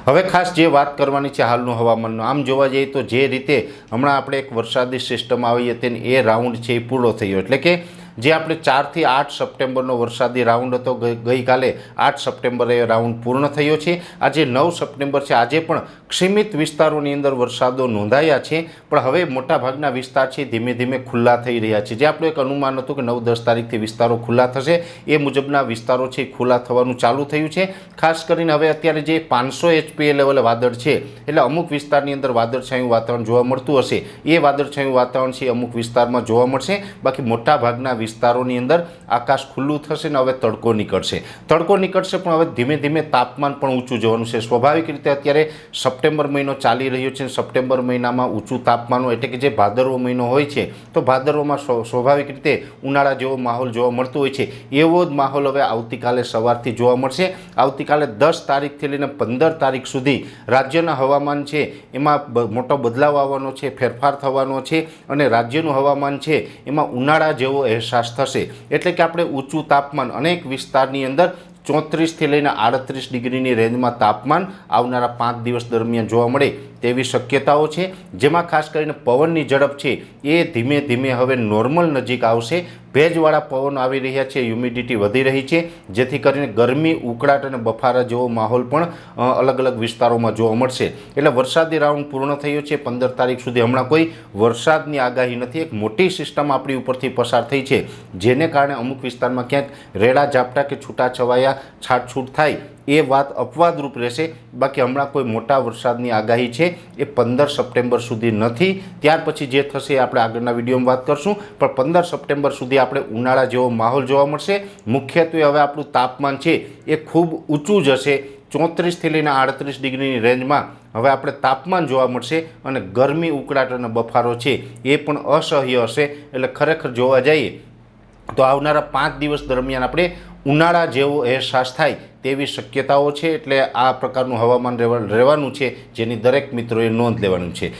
હવે ખાસ જે વાત કરવાની છે હાલનું હવામાનનો, આમ જોવા જઈએ તો જે રીતે હમણાં આપણે એક વરસાદી સિસ્ટમ આવી હતી એ રાઉન્ડ છે એ પૂરો થયો, એટલે કે જે આપણે 4 થી 8 સપ્ટેમ્બરનો વરસાદી રાઉન્ડ હતો, ગઈકાલે 8 સપ્ટેમ્બરે રાઉન્ડ પૂર્ણ થયો છે। આજે 9 સપ્ટેમ્બર છે, આજે પણ સીમિત વિસ્તારોની અંદર વરસાદો નોંધાયા છે, પણ હવે મોટાભાગના વિસ્તાર છે ધીમે ધીમે ખુલ્લા થઈ રહ્યા છે। જે આપણું એક અનુમાન હતું કે 9-10 તારીખથી વિસ્તારો ખુલ્લા થશે, એ મુજબના વિસ્તારો છે ખુલ્લા થવાનું ચાલુ થયું છે। ખાસ કરીને હવે અત્યારે જે 500 HPA લેવલે વાદળ છે, એટલે અમુક વિસ્તારની અંદર વાદળછાયું વાતાવરણ જોવા મળતું હશે, એ વાદળછાયું વાતાવરણ છે અમુક વિસ્તારમાં જોવા મળશે। બાકી મોટાભાગના વિસ્તારોની અંદર આકાશ ખુલ્લું થશે ને હવે તડકો નીકળશે, પણ હવે ધીમે ધીમે તાપમાન પણ ઊંચું જવાનું છે। સ્વાભાવિક રીતે અત્યારે સપ્ટેમ્બર મહિનો ચાલી રહ્યો છે, સપ્ટેમ્બર મહિનામાં ઊંચું તાપમાનો એટલે કે જે ભાદરવો મહિનો હોય છે, તો ભાદરવોમાં સ્વાભાવિક રીતે ઉનાળા જેવો માહોલ જોવા મળતો હોય છે, એવો જ માહોલ હવે આવતીકાલે સવારથી જોવા મળશે। આવતીકાલે 10 તારીખથી લઈને 15 તારીખ સુધી રાજ્યના હવામાન છે એમાં મોટો બદલાવ આવવાનો છે, ફેરફાર થવાનો છે, અને રાજ્યનું હવામાન છે એમાં ઉનાળા જેવો અહેસાસ થશે। એટલે કે આપણે ઊંચું તાપમાન અનેક વિસ્તારની અંદર 34 થી લઈને 38 ડિગ્રીની રેન્જમાં તાપમાન આવનારા 5 દિવસ દરમિયાન જોવા મળે તેવી શક્યતાઓ છે। જેમાં ખાસ કરીને પવનની ઝડપ છે એ ધીમે ધીમે હવે નોર્મલ નજીક આવશે। ભેજવાળા પવન આવી રહ્યા છે, હ્યુમિડિટી વધી રહી છે, જેથી કરીને ગરમી, ઉકળાટ અને બફારા જેવો માહોલ પણ અલગ અલગ વિસ્તારોમાં જોવા મળશે। એટલે વરસાદી રાઉન્ડ પૂર્ણ થયો છે 15 તારીખ સુધી। હમણાં કોઈ વરસાદની આગાહી નથી, એક મોટી સિસ્ટમ આપણી ઉપરથી પસાર થઈ છે, જેને કારણે અમુક વિસ્તારમાં ક્યાંક રેડા ઝાપટા કે છૂટાછવાયા છાટછૂટ થાય એ વાત અપવાદરૂપ રહેશે। બાકી હમણાં કોઈ મોટા વરસાદની આગાહી છે એ 15 સપ્ટેમ્બર સુધી નથી। ત્યાર પછી જે થશે એ આપણે આગળના વિડીયોમાં વાત કરશું, પણ 15 સપ્ટેમ્બર સુધી આપણે ઉનાળા જેવો માહોલ જોવા મળશે। મુખ્યત્વે હવે આપણું તાપમાન છે એ ખૂબ ઊંચું જશે, 34 થી લઈને 38 ડિગ્રીની રેન્જમાં હવે આપણે તાપમાન જોવા મળશે, અને ગરમી, ઉકળાટ અને બફારો છે એ પણ અસહ્ય હશે। એટલે ખરેખર જોવા જઈએ તો આવનારા 5 દિવસ દરમિયાન આપણે ઉનાળા જેવો અહેસાસ થાય તેવી શક્યતાઓ છે। એટલે આ પ્રકારનું હવામાન રહેવાનું છે, જેની દરેક મિત્રોએ નોંધ લેવાનું છે।